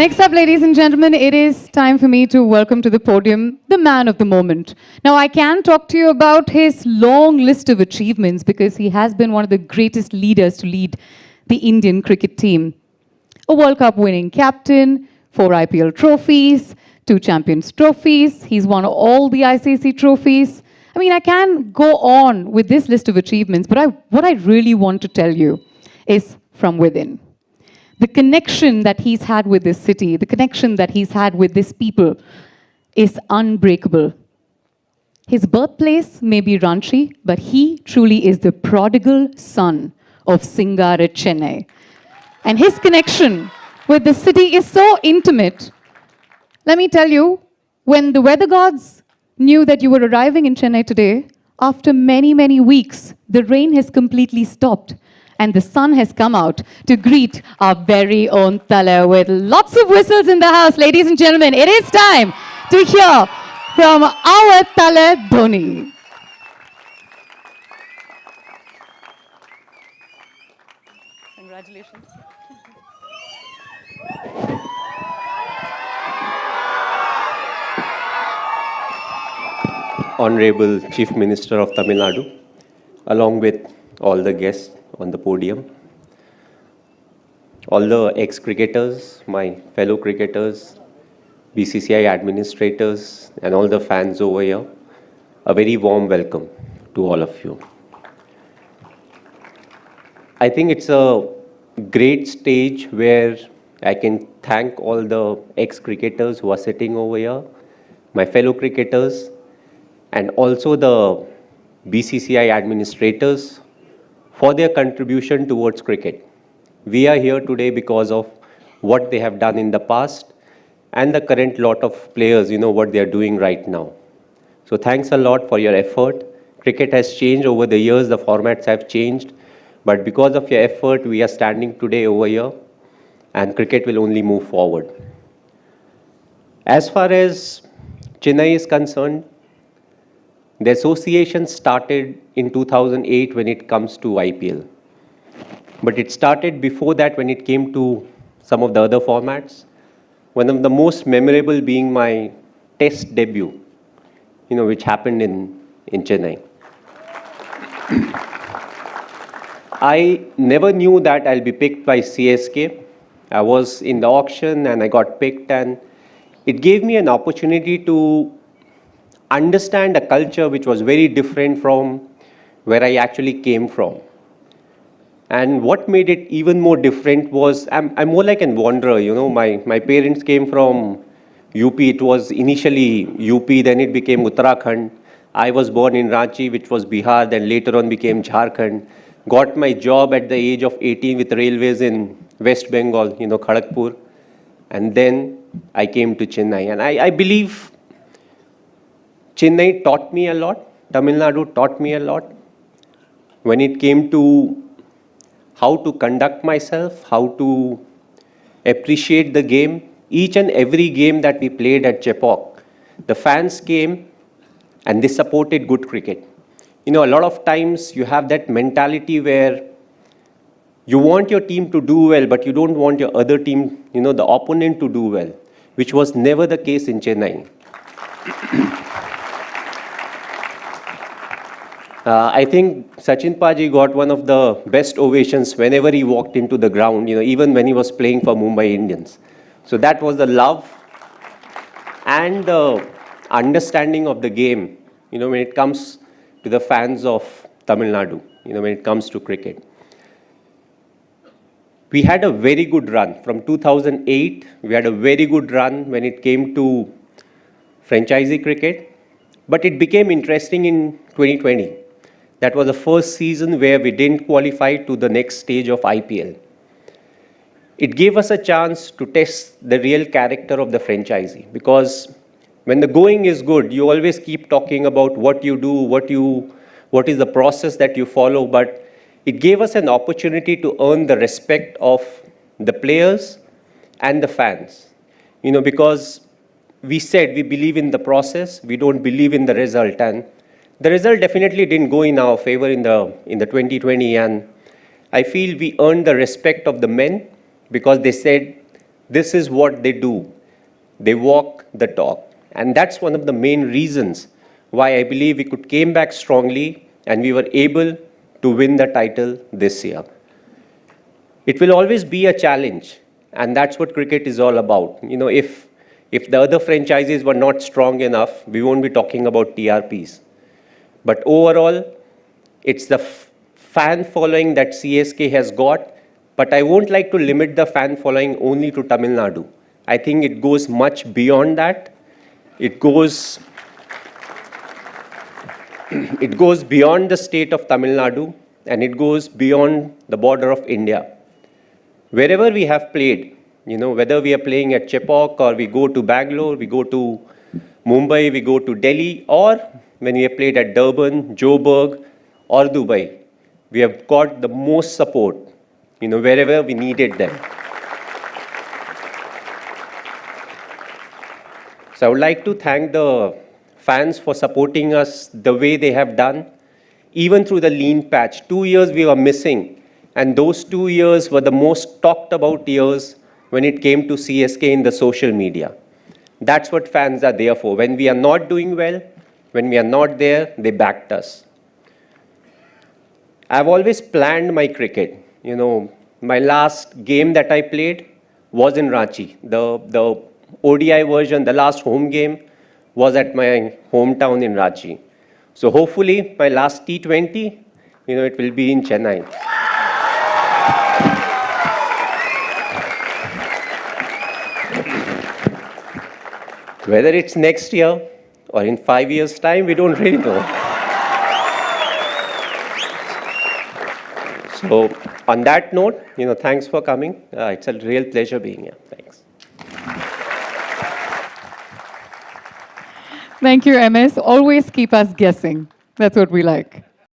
Next up, ladies and gentlemen, it is time for me to welcome to the podium the man of the moment. Now, I can talk to you about his long list of achievements because he has been one of the greatest leaders to lead the Indian cricket team. A World Cup winning captain, 4 IPL trophies, 2 Champions trophies. He's won all the ICC trophies. I mean, I can go on with this list of achievements, but what I really want to tell you is from within. The connection that he's had with this city, the connection that he's had with this people is unbreakable. His birthplace may be Ranchi, but he truly is the prodigal son of Singar at Chennai. And his connection with the city is so intimate. Let me tell you, when the weather gods knew that you were arriving in Chennai today, after many, many weeks, the rain has completely stopped. And the sun has come out to greet our very own Tala with lots of whistles in the house. Ladies and gentlemen, it is time to hear from our Tala Dhoni. Congratulations. Honorable Chief Minister of Tamil Nadu, along with all the guests on the podium, all the ex-cricketers, my fellow cricketers, BCCI administrators, and all the fans over here, a very warm welcome to all of you. I think it's a great stage where I can thank all the ex-cricketers who are sitting over here, my fellow cricketers, and also the BCCI administrators for their contribution towards cricket. We are here today because of what they have done in the past and the current lot of players, what they are doing right now. So thanks a lot for your effort. Cricket has changed over the years, the formats have changed, but because of your effort, we are standing today over here and cricket will only move forward. As far as Chennai is concerned, the association started in 2008 when it comes to IPL. But it started before that when it came to some of the other formats. One of the most memorable being my test debut, which happened in Chennai. I never knew that I'll be picked by CSK. I was in the auction and I got picked, and it gave me an opportunity to understand a culture which was very different from where I actually came from. And what made it even more different was, I'm more like a wanderer, my parents came from UP. It was initially UP, then it became Uttarakhand. I was born in Ranchi, which was Bihar, then later on became Jharkhand. Got my job at the age of 18 with railways in West Bengal, Kharagpur. And then I came to Chennai. And I believe Chennai taught me a lot, Tamil Nadu taught me a lot when it came to how to conduct myself, how to appreciate the game. Each and every game that we played at Chepauk, the fans came and they supported good cricket. A lot of times you have that mentality where you want your team to do well, but you don't want your other team, the opponent to do well, which was never the case in Chennai. I think Sachin Paji got one of the best ovations whenever he walked into the ground, even when he was playing for Mumbai Indians. So that was the love and the understanding of the game, when it comes to the fans of Tamil Nadu, when it comes to cricket. We had a very good run. From 2008, we had a very good run when it came to franchisee cricket. But it became interesting in 2020. That was the first season where we didn't qualify to the next stage of IPL. It gave us a chance to test the real character of the franchisee, because when the going is good, you always keep talking about what you do, what is the process that you follow, but it gave us an opportunity to earn the respect of the players and the fans. Because we said we believe in the process, we don't believe in the result, and the result definitely didn't go in our favor in the 2020, and I feel we earned the respect of the men because they said this is what they do. They walk the talk. And that's one of the main reasons why I believe we could came back strongly and we were able to win the title this year. It will always be a challenge, and that's what cricket is all about. If the other franchises were not strong enough, we won't be talking about TRPs. But overall, it's the fan following that CSK has got, but I won't like to limit the fan following only to Tamil Nadu. I think it goes much beyond that. It goes beyond the state of Tamil Nadu, and it goes beyond the border of India. Wherever we have played, whether we are playing at Chepauk or we go to Bangalore, we go to Mumbai, we go to Delhi, or when we have played at Durban, Joburg, or Dubai, we have got the most support, wherever we needed them. So I would like to thank the fans for supporting us the way they have done, even through the lean patch. 2 years we were missing, and those 2 years were the most talked about years when it came to CSK in the social media. That's what fans are there for. When we are not doing well, when we are not there, they backed us. I've always planned my cricket. My last game that I played was in Ranchi. The ODI version, the last home game, was at my hometown in Ranchi. So hopefully, my last T20, it will be in Chennai. Whether it's next year or in 5 years' time, we don't really know. So on that note, thanks for coming. It's a real pleasure being here. Thanks. Thank you, MS. Always keep us guessing. That's what we like.